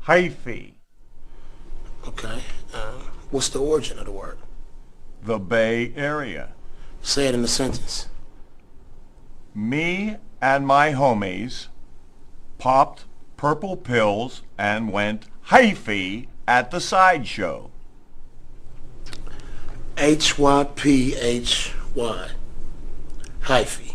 Hyphy. Okay. What's the origin of the word? The Bay Area. Say it in a sentence. Me and my homies popped purple pills and went hyphy at the Sideshow. Hyphy. Hyphy.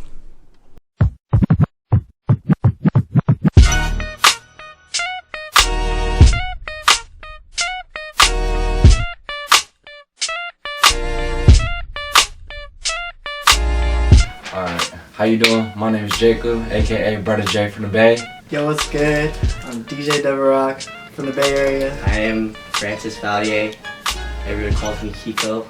Alright, how you doing? My name is Jacob, aka Brother J from the Bay. Yo, what's good? I'm DJ Deverock from the Bay Area. I am Francis Valier. Everyone calls me Kiko.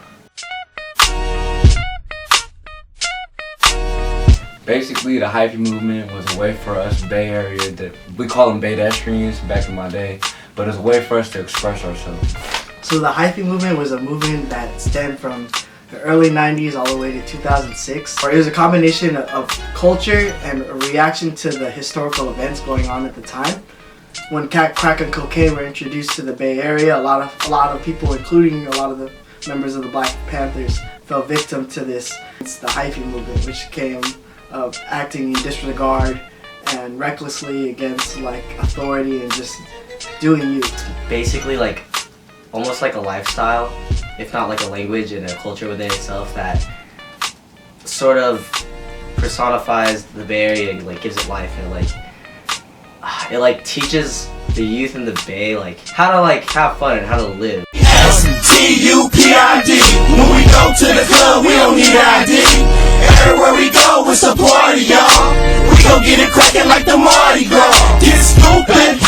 Basically, the Hyphy movement was a way for us Bay Area, we call them Baydestrians back in my day, but it's a way for us to express ourselves. So the Hyphy movement was a movement that stemmed from the early 90s all the way to 2006. It was a combination of culture and a reaction to the historical events going on at the time. When crack and cocaine were introduced to the Bay Area, a lot of people, including a lot of the members of the Black Panthers, fell victim to this. It's the Hyphy movement, which came of acting in disregard and recklessly against like authority and just doing you. Basically like almost like a lifestyle, if not like a language and a culture within itself that sort of personifies the Bay Area and like gives it life, and it teaches the youth in the Bay like how to like have fun and how to live. S-T-U-P-I-D. When we go to the club, we don't need ID. Everywhere we go, it's a party, y'all. We gon' get it crackin' like the Mardi Gras. Get stupid.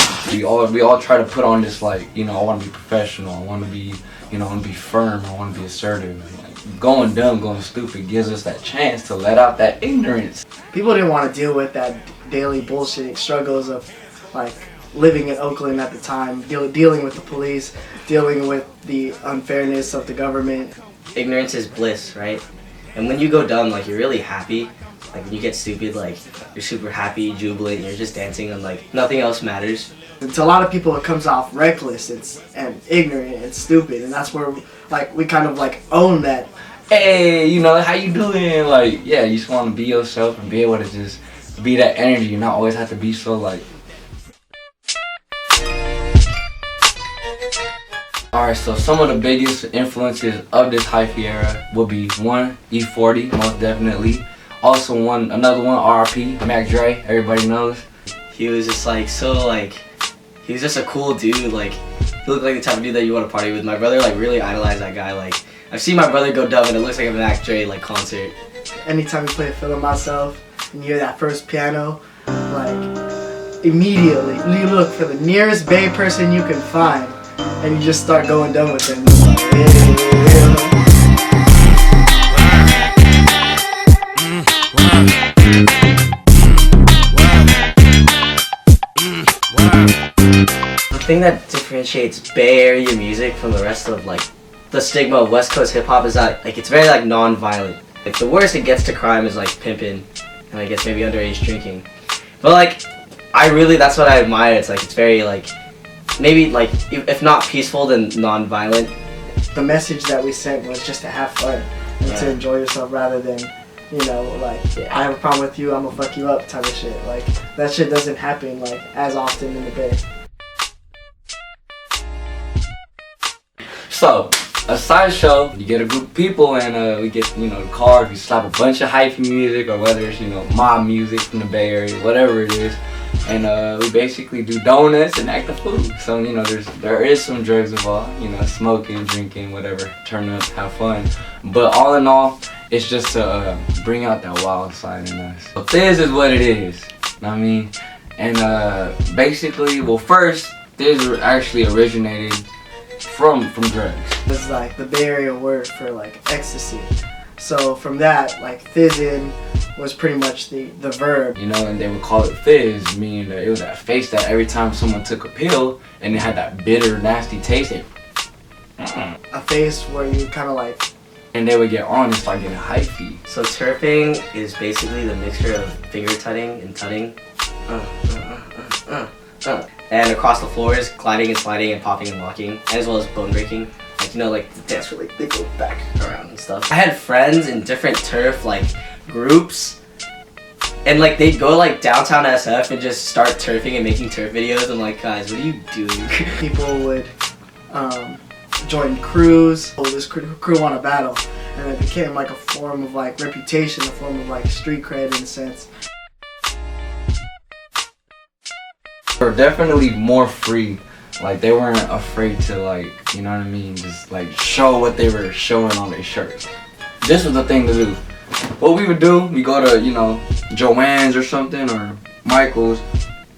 We all try to put on this I want to be professional, I want to be, I want to be firm, I want to be assertive. Like, going dumb, going stupid gives us that chance to let out that ignorance. People didn't want to deal with that daily bullshitting struggles of like living in Oakland at the time, dealing with the police, dealing with the unfairness of the government. Ignorance is bliss, right? And when you go dumb, like you're really happy. Like when you get stupid, like you're super happy, jubilant, you're just dancing and like nothing else matters. And to a lot of people it comes off reckless and ignorant and stupid, and that's where like we kind of like own that. Hey, how you doing? Like, yeah, you just want to be yourself and be able to just be that energy and not always have to be so like. Alright, so some of the biggest influences of this Hyphy era would be one, E40, most definitely. Also another one, RP, Mac Dre, everybody knows. He was just he was just a cool dude. Like he looked like the type of dude that you want to party with. My brother really idolized that guy. Like I've seen my brother go dumb and it looks like a Mac Dre concert. Anytime you play a Feel It Myself and you hear that first piano, like immediately you look for the nearest Bay person you can find and you just start going dumb with them. Like, The thing that differentiates Bay Area music from the rest of the stigma of West Coast hip hop is that it's very non-violent. Like the worst it gets to crime is pimping and I guess maybe underage drinking. But that's what I admire. It's very maybe if not peaceful then non-violent. The message that we sent was just to have fun and to enjoy yourself rather than I have a problem with you, I'm gonna fuck you up type of shit. Like that shit doesn't happen as often in the Bay. So, a Sideshow, you get a group of people and we get, the car, we slap a bunch of Hyphy music or whether it's, mob music from the Bay Area, whatever it is. And we basically do donuts and act the food. So, there is some drugs involved, smoking, drinking, whatever, turn up, have fun. But all in all, it's just to bring out that wild side in us. So Thizz is what it is, know what I mean? And basically, well first, Thizz actually originated from drugs. It's the Bay Area word for ecstasy. So from that, thizzin was pretty much the verb. And they would call it fizz, meaning that it was that face that every time someone took a pill and it had that bitter, nasty taste. A face where you kind of and they would get on and start getting hyphy. So turping is basically the mixture of finger tutting and tutting. and across the floors, gliding and sliding and popping and locking, as well as bone breaking. Like, you know, like the dance where like they go back around and stuff. I had friends in different turf like groups, and like they'd go like downtown SF and just start turfing and making turf videos. I'm like, guys, what are you doing? People would join crews. Oh, this crew won a battle, and it became like a form of like reputation, a form of like street cred in a sense. They're definitely more free. Like, they weren't afraid to, like, you know what I mean, just like show what they were showing on their shirts. This was the thing to do. What we would do, we go to, you know, Joann's or something, or Michael's,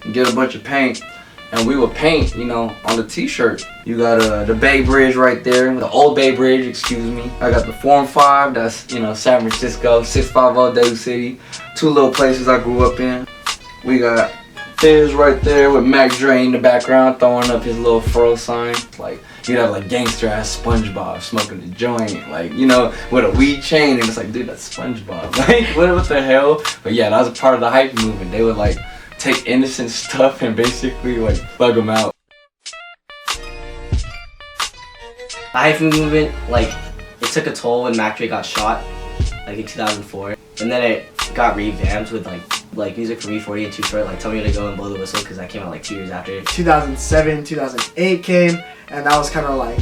and get a bunch of paint, and we would paint, you know, on the t-shirt. You got the Bay Bridge right there, the old Bay Bridge, excuse me. I got the Form 5, that's, you know, San Francisco, 650 Daly City. 2 little places I grew up in. We got Thiz right there with Mac Dre in the background throwing up his little furrow sign. Like, you'd have like gangster ass SpongeBob smoking a joint, like, you know, with a weed chain, and it's like, dude, that's SpongeBob. Like, what the hell? But yeah, that was a part of the hype movement. They would like take innocent stuff and basically like bug them out. The hyphy movement, like, it took a toll when Mac Dre got shot, like in 2004, and then it got revamped with like music from E40 and Too Short, like Tell Me to Go and Blow the Whistle, because that came out like 2 years after. 2007, 2008 came, and that was kind of like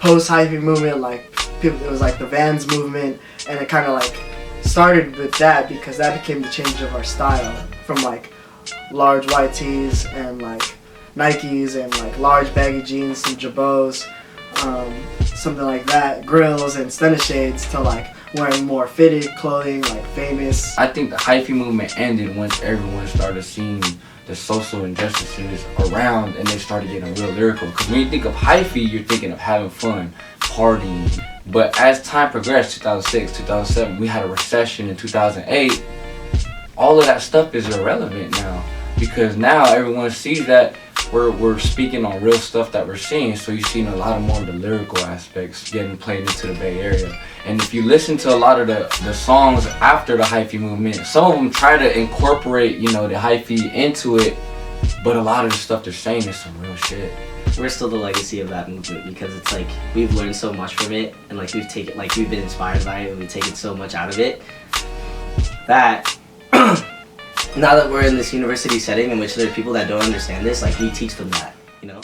post-hyphy movement, like people, it was like the Vans movement, and it kind of like started with that because that became the change of our style from like large white tees and like Nikes and like large baggy jeans, some Jabots, something like that, grills and stunner shades, to like wearing more fitted clothing, like Famous. I think the hyphy movement ended once everyone started seeing the social injustices around and they started getting real lyrical. Because when you think of hyphy, you're thinking of having fun, partying. But as time progressed, 2006, 2007, we had a recession in 2008. All of that stuff is irrelevant now. Because now everyone sees that we're speaking on real stuff that we're seeing, so you're seeing a lot of more of the lyrical aspects getting played into the Bay Area. And if you listen to a lot of the songs after the hyphy movement, some of them try to incorporate, you know, the hyphy into it, but a lot of the stuff they're saying is some real shit. We're still the legacy of that movement because it's like we've learned so much from it, and like we've been inspired by it, and we've taken so much out of it that now that we're in this university setting in which there are people that don't understand this, like we teach them that, you know?